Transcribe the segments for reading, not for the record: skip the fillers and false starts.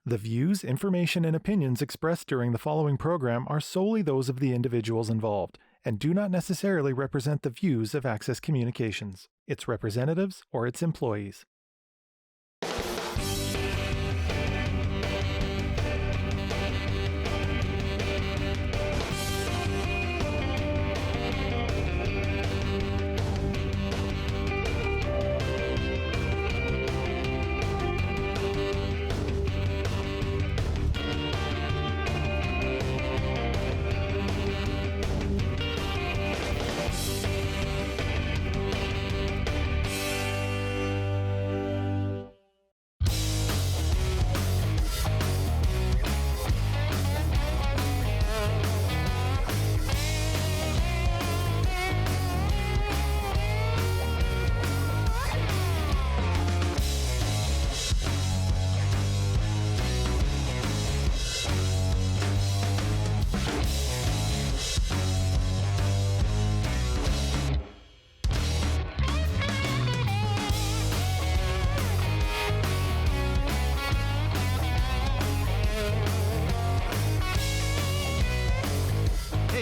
The views, information, and opinions expressed during the following program are solely those of the individuals involved and do not necessarily represent the views of Access Communications, its representatives, or its employees.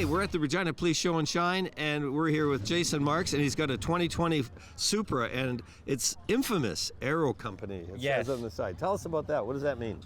We're at the Regina Police Show and Shine, and we're here with Jason Marks, and he's got a 2020 Supra, and it's Infamous Aero Company. It says on the side. Tell us about that. What does that mean?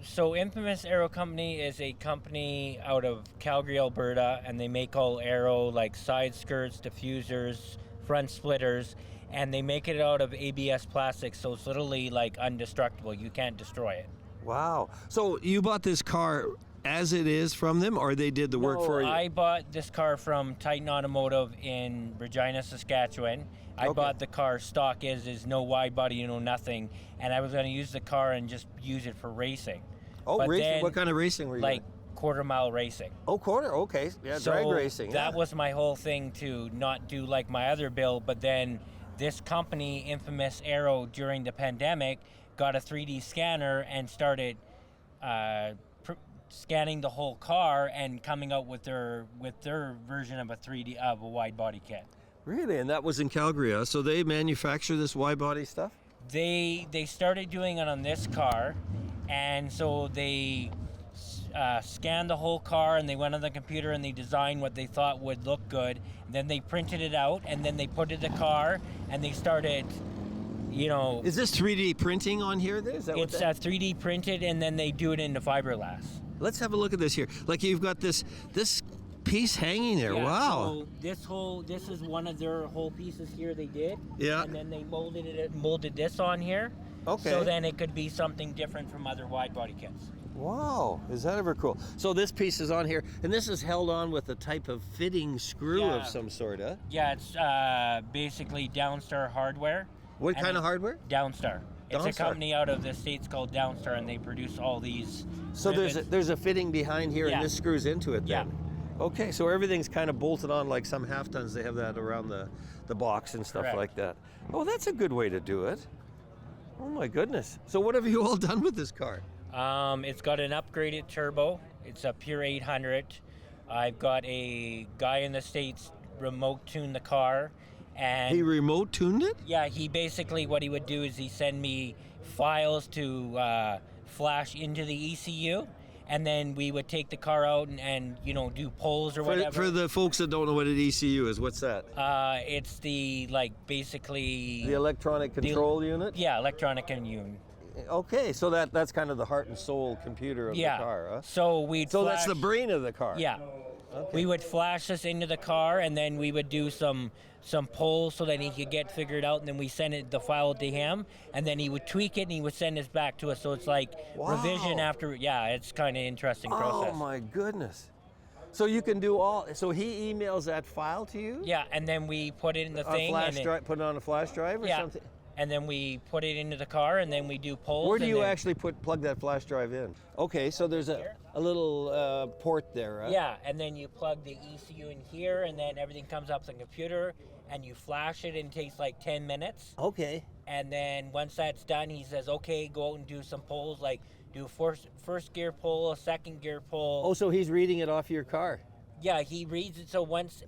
So Infamous Aero Company is a company out of Calgary, Alberta, and they make all aero, like side skirts, diffusers, front splitters, and they make it out of ABS plastic, so it's literally like indestructible. You can't destroy it. Wow. So you bought this car as it is from them, or they did the work for you? I bought this car from Titan Automotive in Regina, Saskatchewan. I bought the car stock is no wide body, no nothing, and I was going to use the car and just use it for racing. Oh, but racing? then, what kind of racing were you like quarter-mile racing. Oh, quarter? Okay. Yeah, so drag racing. That was my whole thing, to not do like my other build, but then this company, Infamous Aero, during the pandemic, got a 3D scanner and started scanning the whole car and coming out with their version of a 3D of a wide body kit. Really? And that was in Calgary, huh? So they manufacture this wide body stuff? They started doing it on this car, and so they scanned the whole car, and they went on the computer and they designed what they thought would look good. And then they printed it out, and then they put it in the car, and they started, Is this 3D printing on here? It's 3D printed, and then they do it into fiberglass. Let's have a look at this here. Like, you've got this piece hanging there. Yeah, wow. So this is one of their whole pieces here they did. Yeah. And then they molded this on here. Okay. So then it could be something different from other wide body kits. Wow, is that ever cool? So this piece is on here, and this is held on with a type of fitting screw of some sort, huh? Yeah, it's basically Downstar hardware. What kind of hardware? Downstar. It's a company out of the States called Downstar, and they produce all these. So there's a fitting behind here, and this screws into it then? Yeah. Okay, so everything's kind of bolted on like some half tons. They have that around the box and stuff like that. Oh, that's a good way to do it. Oh my goodness. So what have you all done with this car? It's got an upgraded turbo. It's a pure 800. I've got a guy in the States remote tune the car. And he remote tuned it? Yeah, he basically, what he would do is he send me files to flash into the ECU, and then we would take the car out and do polls or whatever. For the folks that don't know what an ECU is, what's that? It's the, basically... The electronic control unit? Yeah, electronic unit. Okay, so that's kind of the heart and soul computer of the car, huh? So that's the brain of the car. Yeah. Okay. We would flash this into the car, and then we would do some polls so that he could get figured out, and then we send the file to him, and then he would tweak it and he would send this back to us. So it's like revision after. Yeah, it's kind of interesting process. Oh my goodness. So you can do so he emails that file to you? Yeah, and then we put it in the thing. Put it on a flash drive or something? And then we put it into the car, and then we do polls. Where do you actually plug that flash drive in? Okay, so there's a little port there, right? Yeah, and then you plug the ECU in here, and then everything comes up on the computer, and you flash it, and it takes like 10 minutes. Okay. And then once that's done, he says, okay, go out and do some polls, like do first gear pull, a second gear pull. Oh, so he's reading it off your car? Yeah, he reads it. So once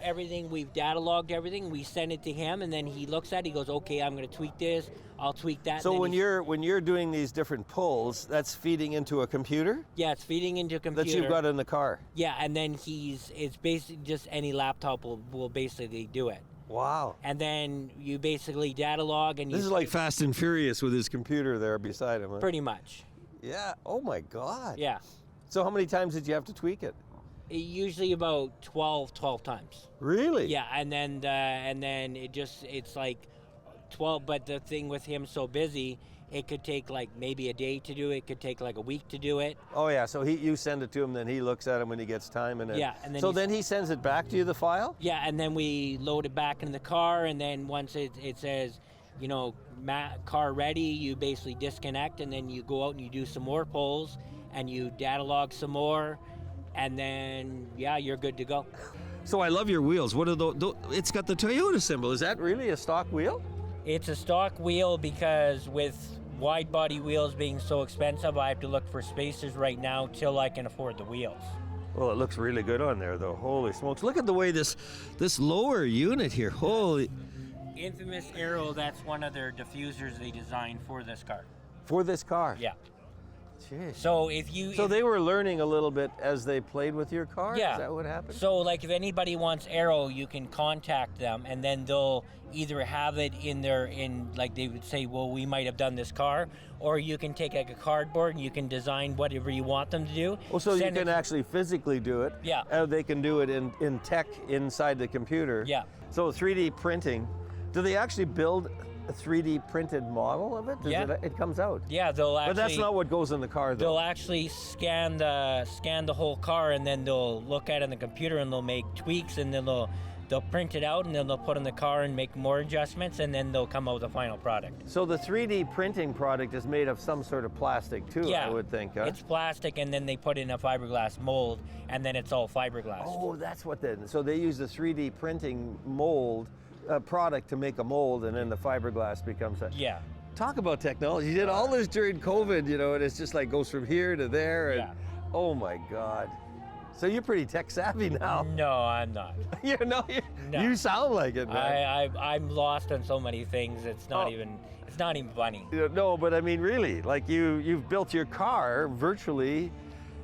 we've data logged everything, we send it to him, and then he looks at it. He goes, "Okay, I'm going to tweak this. I'll tweak that." So when you're doing these different pulls, that's feeding into a computer? Yeah, it's feeding into a computer that you've got in the car. Yeah, and then it's basically just any laptop will basically do it. Wow. And then you basically data log, and this is like Fast and Furious with his computer there beside him. Huh? Pretty much. Yeah. Oh my God. Yeah. So how many times did you have to tweak it? Usually about 12 times. Really? Yeah, and then it's like 12. But the thing with him so busy, it could take like maybe a day to do it. It could take like a week to do it. Oh yeah, so you send it to him, then he looks at it when he gets time, and then and then then he sends it back to you, the file. Yeah, and then we load it back in the car, and then once it says, car ready, you basically disconnect, and then you go out and you do some more polls, and you data log some more. And then, you're good to go. So I love your wheels. What are those? It's got the Toyota symbol. Is that really a stock wheel? It's a stock wheel because with wide body wheels being so expensive, I have to look for spacers right now till I can afford the wheels. Well, it looks really good on there, though. Holy smokes. Look at the way this lower unit here. Holy. Infamous Aero, that's one of their diffusers they designed for this car. For this car? Yeah. Jeez. So they were learning a little bit as they played with your car? Yeah. Is that what happened? So like if anybody wants Aero, you can contact them, and then they'll either have it like they would say, well, we might have done this car, or you can take like a cardboard and you can design whatever you want them to do. Well, so you can actually physically do it. Yeah. They can do it in tech inside the computer. Yeah. So 3D printing, do they actually build a 3D printed model of it? It comes out. Yeah, they'll actually. But that's not what goes in the car, though. They'll actually scan the whole car, and then they'll look at it in the computer, and they'll make tweaks, and then they'll print it out, and then they'll put it in the car and make more adjustments, and then they'll come out with a final product. So the 3D printing product is made of some sort of plastic too, yeah, I would think. Huh? It's plastic, and then they put in a fiberglass mold, and then it's all fiberglass. Oh, that's what they. So they use the 3D printing mold. Product to make a mold, and then the fiberglass becomes a. Yeah. Talk about technology. You did all this during COVID, and it's just like goes from here to there, and oh my God. So you're pretty tech savvy now. No, I'm not. No. You sound like it, man. I'm lost on so many things. It's not even funny. No, but I mean, really, like you've built your car virtually.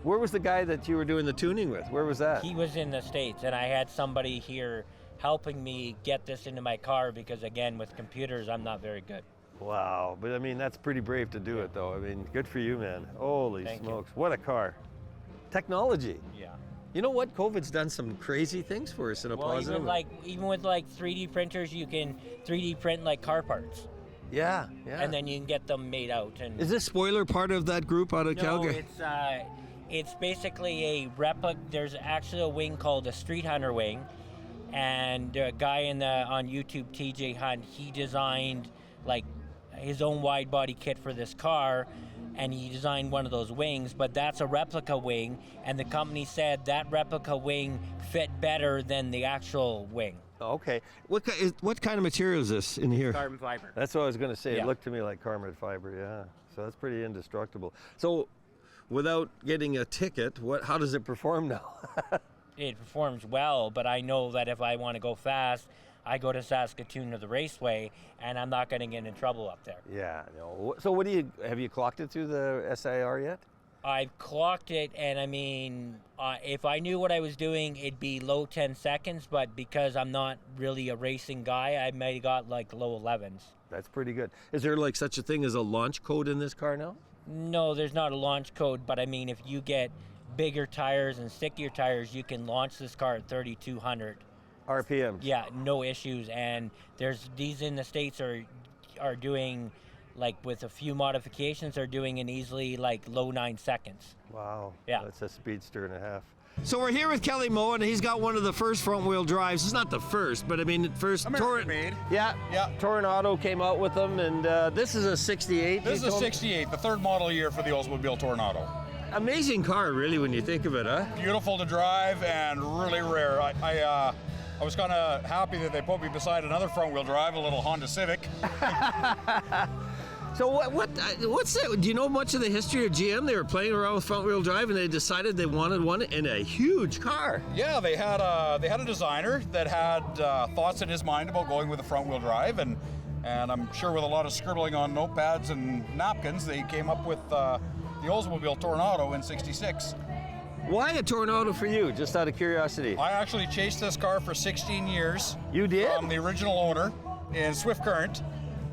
Where was the guy that you were doing the tuning with? Where was that? He was in the States, and I had somebody here helping me get this into my car because, again, with computers, I'm not very good. Wow. But, I mean, that's pretty brave to do it, though. I mean, good for you, man. Holy smokes. What a car. Technology. Yeah. You know what? COVID's done some crazy things for us in a positive way. Even with 3D printers, you can 3D print, car parts. Yeah. And then you can get them made out. And is this spoiler part of that group out of Calgary? No, it's basically a replica. There's actually a wing called a Street Hunter wing. And a guy on YouTube, TJ Hunt, he designed his own wide body kit for this car, and he designed one of those wings, but that's a replica wing, and the company said that replica wing fit better than the actual wing. Okay. What kind of material is this in here? Carbon fiber. That's what I was going to say. Yeah. It looked to me like carbon fiber, yeah. So that's pretty indestructible. So without getting a ticket, how does it perform now? It performs well, but I know that if I want to go fast, I go to Saskatoon to the raceway, and I'm not going to get in trouble up there. Yeah. No. So have you clocked it through the SIR yet? I've clocked it, and I mean, if I knew what I was doing, it'd be low 10 seconds, but because I'm not really a racing guy, I might have got low 11s. That's pretty good. Is there such a thing as a launch code in this car now? No, there's not a launch code, but I mean, if you get bigger tires and stickier tires, you can launch this car at 3,200 RPMs. Yeah, no issues. And these in the States are doing, with a few modifications, are doing an easily low 9 seconds. Wow. Yeah. That's a speedster and a half. So we're here with Kelly Moe, and he's got one of the first front-wheel drives. It's not the first, but I mean, first. Made. Yeah. Toronado came out with them, and this is a 68. This is a 68, the third model year for the Oldsmobile Toronado. Amazing car, really, when you think of it, huh? Beautiful to drive and really rare. I was kind of happy that they put me beside another front-wheel drive, a little Honda Civic. So what's that? Do you know much of the history of GM? They were playing around with front-wheel drive, and they decided they wanted one in a huge car. Yeah, they had a designer that had thoughts in his mind about going with a front-wheel drive, and I'm sure with a lot of scribbling on notepads and napkins, they came up with the Oldsmobile Tornado in '66. Why a Tornado for you? Just out of curiosity. I actually chased this car for 16 years. You did? From the original owner in Swift Current.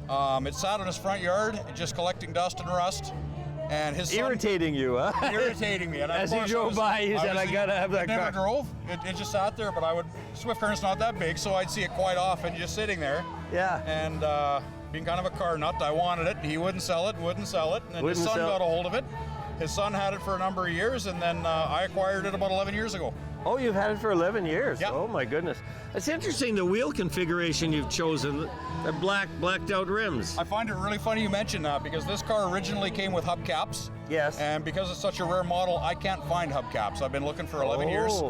It sat in his front yard, just collecting dust and rust. And his son, irritating you, huh? Irritating me. And as he drove by, he said, "I gotta have that car." Never drove. It just sat there, but Swift Current's not that big, so I'd see it quite often, just sitting there. Yeah. And being kind of a car nut, I wanted it. He wouldn't sell it. And then his son got a hold of it. His son had it for a number of years, and then I acquired it about 11 years ago. Oh, you've had it for 11 years? Yeah. Oh my goodness. It's interesting, the wheel configuration you've chosen, the blacked out rims. I find it really funny you mention that, because this car originally came with hubcaps. Yes. And because it's such a rare model, I can't find hubcaps. I've been looking for 11 years.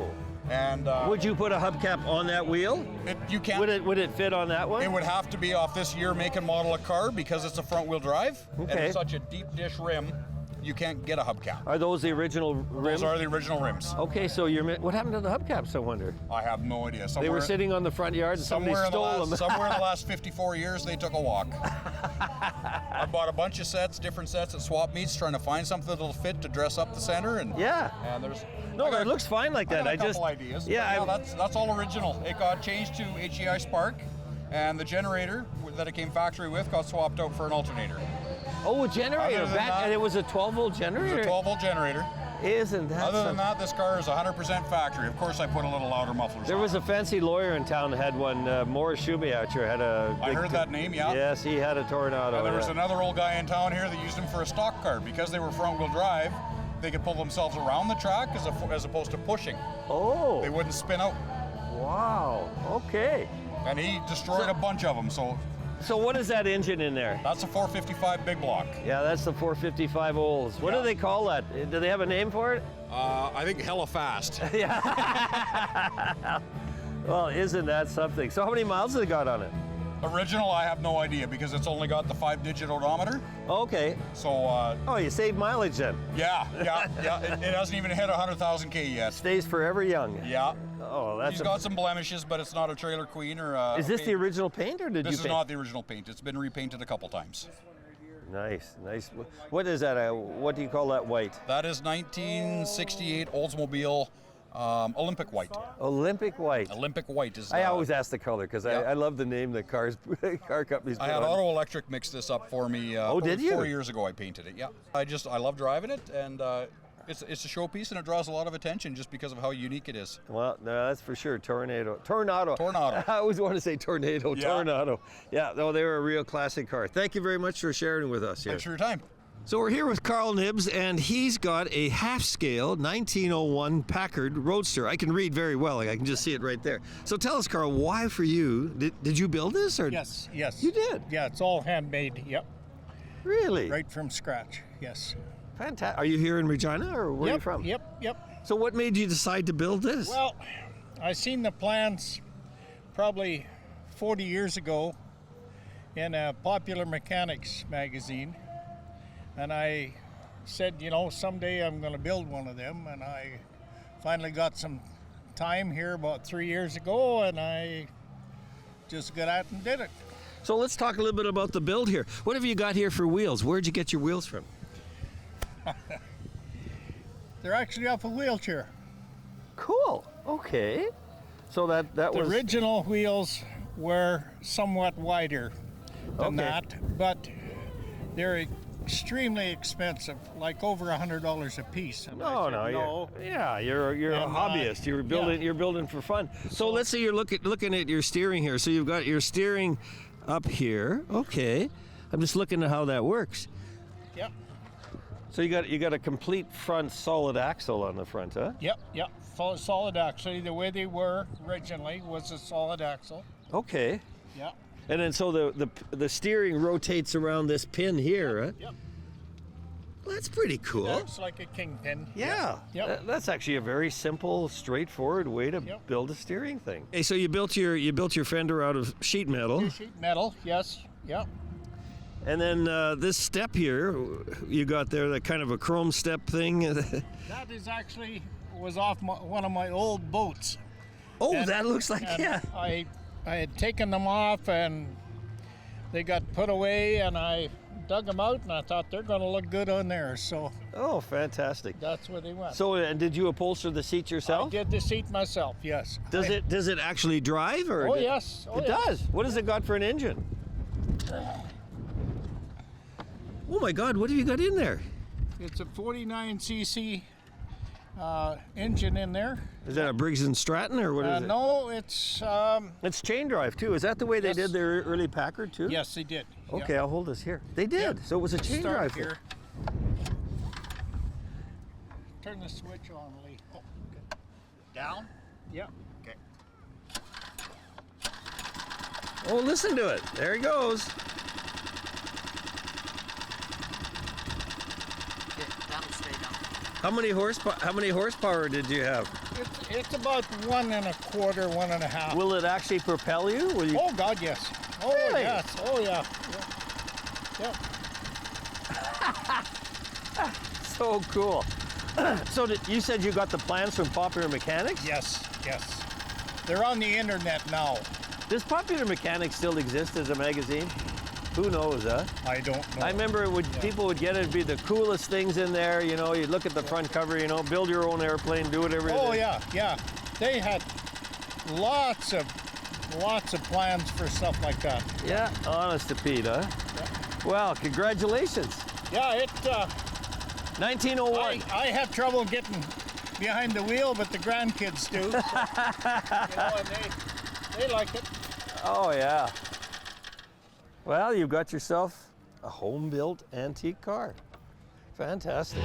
And would you put a hubcap on that wheel? You can't. Would it fit on that one? It would have to be off this year, make and model of car, because it's a front-wheel drive. Okay. And it's such a deep dish rim, you can't get a hubcap. Are those the original rims? Those are the original rims. Okay, so what happened to the hubcaps, I wonder? I have no idea. They were sitting on the front yard and somebody stole them. Somewhere in the last 54 years, they took a walk. I bought a bunch of different sets at swap meets, trying to find something that'll fit to dress up the center. And yeah. And there's. No, it looks fine like that. I got a couple ideas. Yeah, that's all original. It got changed to HEI Spark, and the generator that it came factory with got swapped out for an alternator. Oh, a generator and it was a 12-volt generator? It was a 12-volt generator. Isn't that Other than that, this car is 100% factory. Of course, I put a little louder mufflers There was a fancy lawyer in town that had one, Morris Schumacher had a... I heard that name, yeah. Yes, he had a Tornado. And there was another old guy in town here that used them for a stock car. Because they were front-wheel drive, they could pull themselves around the track as opposed to pushing. Oh. They wouldn't spin out. Wow, okay. And he destroyed a bunch of them, So what is that engine in there? That's a 455 big block. Yeah, that's the 455 Olds. What do they call that? Do they have a name for it? I think hella fast. Yeah. Well, isn't that something? So how many miles has it got on it? Original, I have no idea, because it's only got the 5-digit odometer. Okay. So. Oh, you saved mileage then. Yeah. It hasn't even hit 100,000 K yet. Stays forever young. Yeah. Oh, that's. He's got some blemishes, but it's not a trailer queen or. Is this the original paint, or did you? This is not the original paint. It's been repainted a couple times. Nice. What is that? What do you call that white? That is 1968 Oldsmobile Olympic white. Olympic white. Olympic white is. I always ask the color because I love the name the car companies. I had Auto Electric mix this up for me. Did you? 4 years ago, I painted it. Yeah. I love driving it, and it's a showpiece, and it draws a lot of attention just because of how unique it is. Well, no, that's for sure. Tornado. I always want to say tornado. Yeah. Tornado. Yeah. No, they were a real classic car. Thank you very much for sharing with us here. Thanks for your time. So we're here with Carl Nibbs, and he's got a half-scale 1901 Packard Roadster. I can read very well. I can just see it right there. So tell us, Carl, why for you? Did you build this? Or? Yes. You did? Yeah, it's all handmade, yep. Really? Right from scratch, yes. Fantastic. Are you here in Regina, or where are you from? Yep. So what made you decide to build this? Well, I seen the plans probably 40 years ago in a Popular Mechanics magazine. And I said, someday I'm going to build one of them. And I finally got some time here about 3 years ago, and I just got out and did it. So let's talk a little bit about the build here. What have you got here for wheels? Where'd you get your wheels from? They're actually off a wheelchair. Cool. Okay. So that The was... original wheels were somewhat wider than that, but they're extremely expensive, like over $100 a piece. And you're a hobbyist. You're building for fun. So let's say you're looking at your steering here. So you've got your steering up here. Okay, I'm just looking at how that works. Yep. So you got a complete front solid axle on the front, huh? Yep. Solid axle. The way they were originally was a solid axle. Okay. Yep. And then so the steering rotates around this pin here, huh? Yep. Well, that's pretty cool. Looks like a kingpin. Yeah. Yep. That's actually a very simple, straightforward way to build a steering thing. Hey, so you built your fender out of sheet metal. Sheet metal, yes. Yep. And then this step here, you got there, that kind of a chrome step thing. That is actually was off one of my old boats. Oh, that looks like, yeah. I had taken them off and they got put away, and I dug them out, and I thought they're going to look good on there. So. Oh, fantastic. That's where they went. So, and did you upholster the seat yourself? I did the seat myself, yes. Does it actually drive, or? Oh, yes. Oh, it does. What has it got for an engine? Oh my God, what have you got in there? It's a 49cc engine in there. Is that a Briggs & Stratton, or what is it? No, it's... It's chain drive too. Is that the way they did their early Packard too? Yes, they did. Okay, I'll hold this here. They did. So it was a chain drive. Here. Turn the switch on, Lee. Oh, okay. Down? Yep. Okay. Oh, listen to it. There he goes. That'll stay down. How many horsepower did you have? It's about 1 1/4, 1 1/2. Will it actually propel you? Will you? Oh God, yes. Oh Really? yes. Oh yeah. Yeah. So cool. So you said you got the plans from Popular Mechanics? Yes. Yes. They're on the internet now. Does Popular Mechanics still exist as a magazine? Who knows, huh? I don't know. I remember people would get it, it'd be the coolest things in there, you know, you'd look at the front cover, you know, build your own airplane, do whatever. Oh yeah, yeah. They had lots of plans for stuff like that. Yeah, honest to Pete, huh? Yeah. Well, congratulations. Yeah, it 1901. I have trouble getting behind the wheel, but the grandkids do. So, and they like it. Oh yeah. Well, you've got yourself a home-built antique car. Fantastic.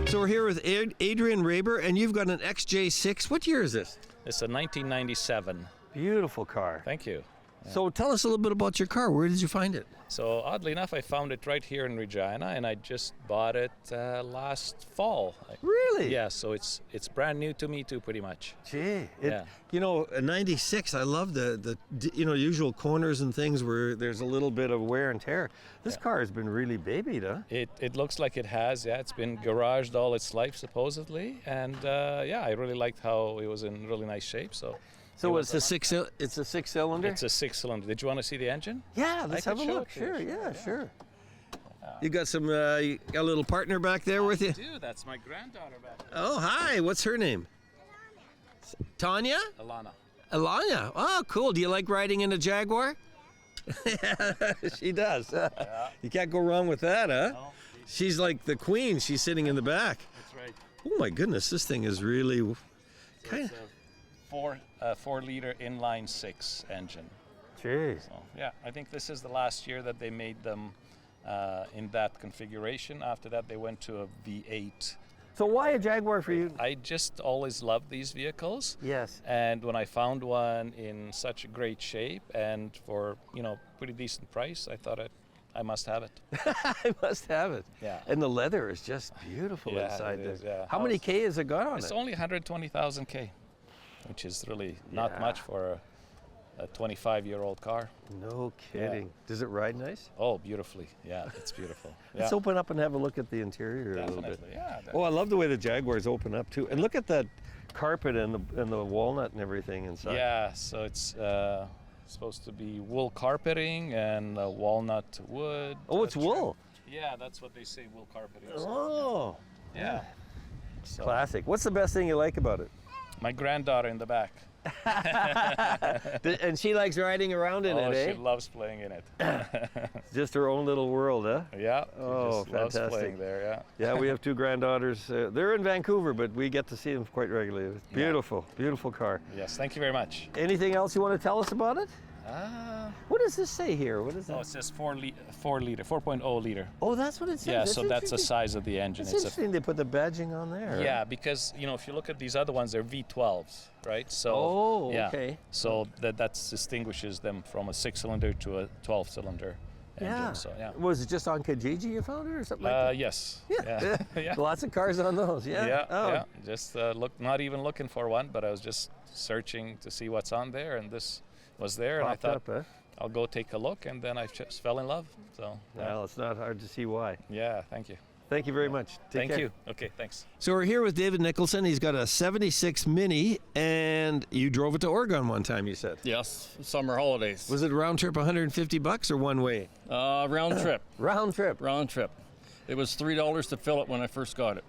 So we're here with Adrian Raber, and you've got an XJ6. What year is this? It's a 1997. Beautiful car. Thank you. So tell us a little bit about your car. Where did you find it? So oddly enough, I found it right here in Regina, and I just bought it last fall. Really? Yeah. So it's brand new to me too, pretty much. Gee. Yeah. You know, a 96. I love the usual corners and things where there's a little bit of wear and tear. This car has been really babied, huh? It looks like it has. Yeah. It's been garaged all its life supposedly, and I really liked how it was in really nice shape. So it's a six-cylinder? It's a 6-cylinder. Did you want to see the engine? Yeah, let's have a look. Sure, Sure. You got you got a little partner back there with you? I do. That's my granddaughter back there. Oh, hi. What's her name? Tanya? Alana. Oh, cool. Do you like riding in a Jaguar? She does. Yeah. You can't go wrong with that, huh? No, She's like the queen. She's sitting in the back. that's right. Oh, my goodness. This thing is really kind of... 4-liter inline 6 engine. Jeez. So, yeah, I think this is the last year that they made them in that configuration. After that, they went to a V8. So why a Jaguar for you? I just always loved these vehicles. Yes. And when I found one in such a great shape and for, pretty decent price, I thought I must have it. I must have it. Yeah. And the leather is just beautiful inside it is, there. yeah. How many K has it got on It's it? only 120,000 K, which is really not Yeah. much for a 25-year-old car. No kidding. Does it ride nice? Oh, beautifully. Yeah, it's beautiful. Let's open up and have a look at the interior a little bit. Definitely, yeah. Oh, I love the way the Jaguars open up too. And look at that carpet and the walnut and everything inside. Yeah, so it's supposed to be wool carpeting and walnut wood. Oh, it's trim. wool. Yeah, that's what they say, wool carpeting. So, Oh, yeah. So, classic. What's the best thing you like about it? my granddaughter in the back. And she likes riding around in Oh, it, eh? she loves playing in it. Just her own little world, huh? Yeah, Oh, she just loves fantastic. playing there, yeah. Yeah, we have two granddaughters. They're in Vancouver, but we get to see them quite regularly. It's beautiful, beautiful car. Yes, thank you very much. Anything else you want to tell us about it? What does this say here? What is that? Oh, it says 4.0 liter. Oh, that's what it says. Yeah, so that's the size of the engine. It's interesting they put the badging on there. Yeah, because if you look at these other ones, they're V12s, right? So Oh, yeah. okay. So that distinguishes them from a 6-cylinder to a 12-cylinder engine. Yeah. So yeah. Was it just on Kijiji you found it or something like that? Yes. Yeah. Yeah. Lots of cars on those. Yeah. Yeah. Oh. Yeah. Just not even looking for one, but I was just searching to see what's on there, and this was there, and I Popped thought up, eh? I'll go take a look, and then I just fell in love. So Well, it's not hard to see why. yeah. Thank you. Thank you very much. Take Thank care. you. Okay. Thanks. So we're here with David Nicholson. He's got a 76 Mini, and you drove it to Oregon one time, you said. Yes, summer holidays. Was it round trip $150 or one way? Round trip. Round trip. Round trip. It was $3 to fill it when I first got it.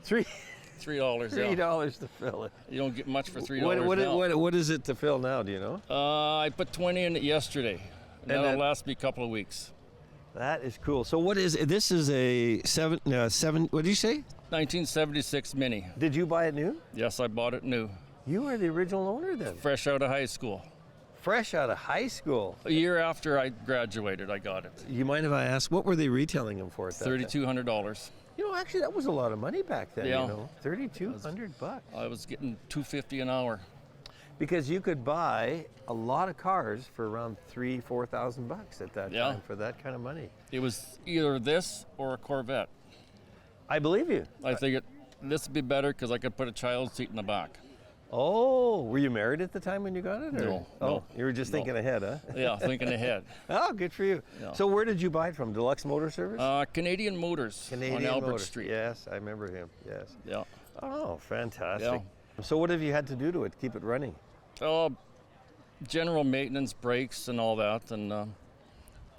$3 $3. to fill it. You don't get much for $3 now. What is it to fill now, do you know? I put 20 in it yesterday. And that'll then- last me a couple of weeks. That is cool. So what is this? Is a seven? What did you say? 1976 Mini. Did you buy it new? Yes, I bought it new. You are the original owner then. Fresh out of high school. Fresh out of high school. A year after I graduated, I got it. You mind if I ask, what were they retailing them for at that time? $3,200. Actually, that was a lot of money back then, Yeah. $3,200. I was getting $250 an hour. Because you could buy a lot of cars for around $3,000-4,000 at that Yeah. time for that kind of money. It was either this or a Corvette. I believe you. I think this would be better because I could put a child seat in the back. Oh, were you married at the time when you got it? Or? No, Oh, no, you were just no. thinking ahead, huh? Yeah, thinking ahead. Oh, good for you. Yeah. So where did you buy it from? Deluxe Motor Service? Canadian Motors Canadian on Albert Motor. Street. Yes, I remember him. Yes. Yeah. Oh, fantastic. Yeah. So what have you had to do to it? Keep it running? General maintenance, brakes, and all that, and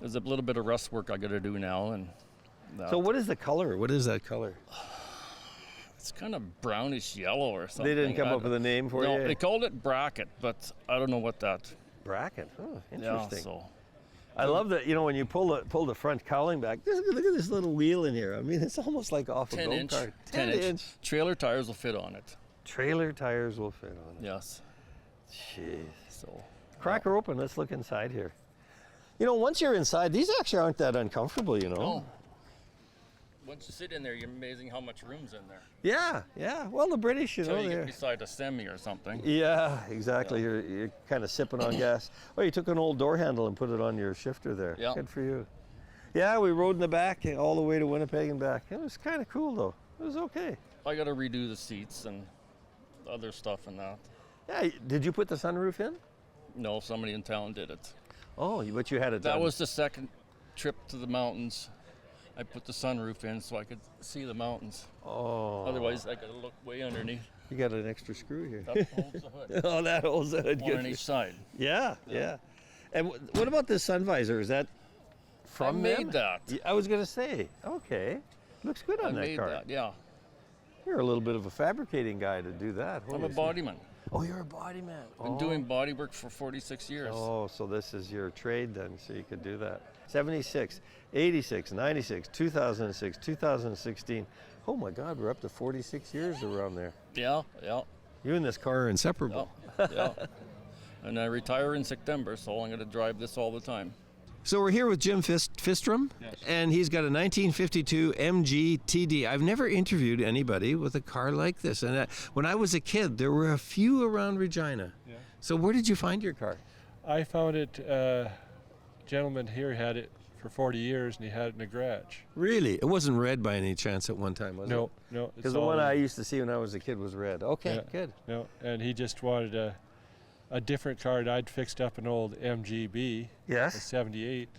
there's a little bit of rust work I got to do now. And that. So what is the color? What is that color? It's kind of brownish yellow or something. They didn't come up with a name for no, you? they called it bracket, but I don't know what that. Bracket. Oh, Yeah, interesting. so I love that, when you pull the front cowling back, look at this little wheel in here. I mean, it's almost like off a 10 inch. go-kart. 10 inch. Trailer tires will fit on it. Trailer tires will fit on it. Yes. Jeez. So. Crack her open. Let's look inside here. Once you're inside, these actually aren't that uncomfortable, No. Once you sit in there, you're amazing how much room's in there. Yeah, yeah. Well, the British, Until you they're... get beside a semi or something. Yeah, exactly. You're kind of sipping on gas. Oh, you took an old door handle and put it on your shifter there. Yeah. Good for you. Yeah, we rode in the back all the way to Winnipeg and back. It was kind of cool, though. It was okay. I got to redo the seats and other stuff and that. Yeah, did you put the sunroof in? No, somebody in town did it. Oh, but you had it done. That was the second trip to the mountains. I put the sunroof in so I could see the mountains. Oh. Otherwise, I could look way underneath. You got an extra screw here. That holds the hood. Oh, that holds the hood. One on each side. Yeah, yeah. And what about this sun visor? Is that from I made them? that. Yeah, I was going to say. Okay. Looks good on I that made car. that, yeah. You're a little bit of a fabricating guy to do that. I'm a Holy bodyman. Oh, you're a body man. Been doing body work for 46 years. Oh, so this is your trade then, so you could do that. 76, 86, 96, 2006, 2016. Oh my God, we're up to 46 years around there. Yeah, yeah. You and this car are inseparable. Yeah. And I retire in September, so I'm going to drive this all the time. So we're here with Jim Fistrom, and he's got a 1952 MG TD. I've never interviewed anybody with a car like this. And when I was a kid, there were a few around Regina. Yeah. So where did you find your car? I found it, a gentleman here had it for 40 years, and he had it in a garage. Really? It wasn't red by any chance at one time, was it? No. Because the one I used to see when I was a kid was red. Okay, good. No, and he just wanted a different car. I'd fixed up an old MGB, a 78,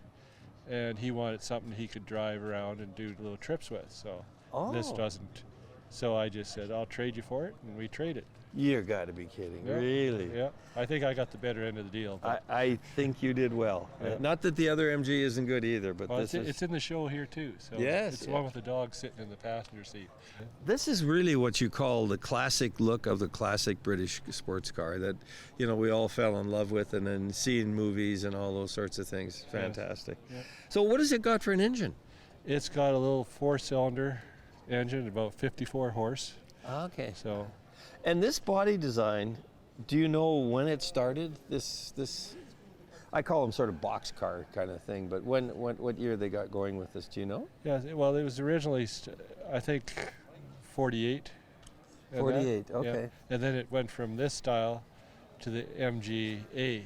and he wanted something he could drive around and do little trips with. So this doesn't. So I just said, I'll trade you for it, and we traded. You got to be kidding. Yeah. Really? Yeah. I think I got the better end of the deal. I think you did well. Yeah. Not that the other MG isn't good either, but it's in the show here too. So yes, it's the one with the dog sitting in the passenger seat. This is really what you call the classic look of the classic British sports car that, you know, we all fell in love with and then see in movies and all those sorts of things. Fantastic. Yes. Yeah. So what has it got for an engine? It's got a little 4-cylinder engine, about 54 horse. Okay. So. And this body design, do you know when it started? This I call them sort of boxcar kind of thing, but what year they got going with this, do you know? Yeah, well, it was originally, I think, 48. 48, okay. Yeah. And then it went from this style to the MGA.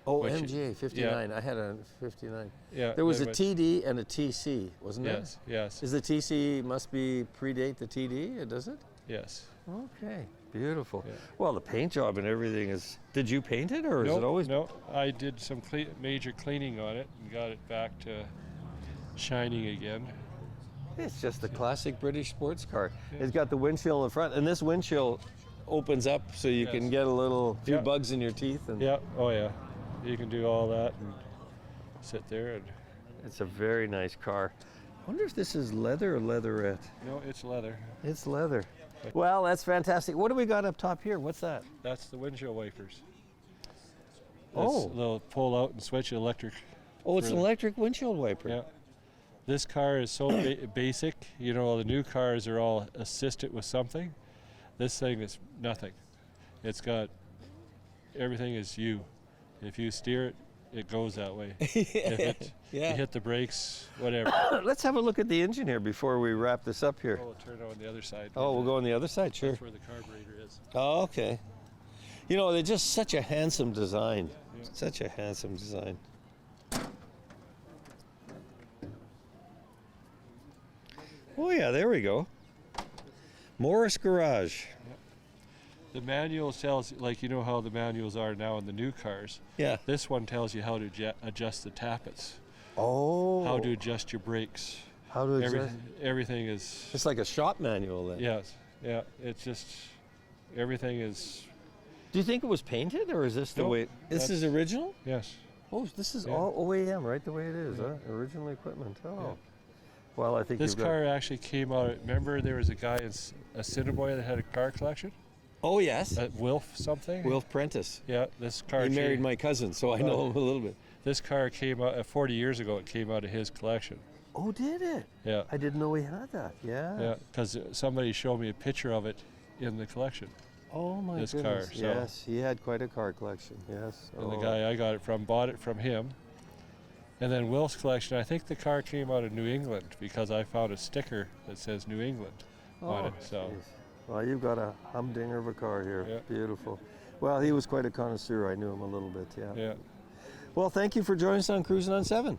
Oh, MGA, 59. Yeah. I had a 59. Yeah. There was a TD and a TC, wasn't there? Yes. Is the TC must be predate the TD, does it? Yes. Okay, beautiful. Yeah. Well, the paint job and everything is. Did you paint it, or is it always? No, I did some major cleaning on it and got it back to shining again. It's just a classic British sports car. Yeah. It's got the windshield in front, and this windshield opens up so you can get a few bugs in your teeth. And Oh yeah, you can do all that and sit there. And it's a very nice car. I wonder if this is leather or leatherette. No, it's leather. It's leather. Well, that's fantastic. What do we got up top here? What's that? That's the windshield wipers. They'll pull out and switch electric. Oh, it's an electric windshield wiper. Yeah. This car is so basic. You know, the new cars are all assisted with something. This thing is nothing. It's got, everything is you. If you steer it, it goes that way. If you hit the brakes, whatever. Let's have a look at the engine here before we wrap this up here. Oh, we'll turn on the other side. Oh, we'll go on the other side, sure. That's where the carburetor is. Oh, okay. You know, they're just such a handsome design. Yeah. Such a handsome design. Oh yeah, there we go. Morris Garage. The manual tells, like, you know how the manuals are now in the new cars. Yeah. This one tells you how to adjust the tappets. Oh. How to adjust your brakes. How to adjust. Everything is. It's like a shop manual then. Yes. Yeah. It's just, everything is. Do you think it was painted, or is this the way? This is original? Yes. Oh, this is all OEM, right? The way it is, huh? Original equipment. Oh. Yeah. Well, I think this car actually came out. Remember, there was a guy in Assiniboia that had a car collection. Oh yes. Wilf something. Wilf Prentice. Yeah, this car. He married my cousin, so I know him a little bit. This car came out 40 years ago. It came out of his collection. Oh, did it? Yeah. I didn't know he had that. Yeah. Yeah, because somebody showed me a picture of it in the collection. Oh my this goodness. Car. So. Yes, he had quite a car collection. Yes. And the guy I got it from bought it from him. And then Wilf's collection, I think the car came out of New England because I found a sticker that says New England on it. So. Geez. Well, you've got a humdinger of a car here. Yeah. Beautiful. Well, he was quite a connoisseur. I knew him a little bit, yeah. Yeah. Well, thank you for joining us on Cruising on 7.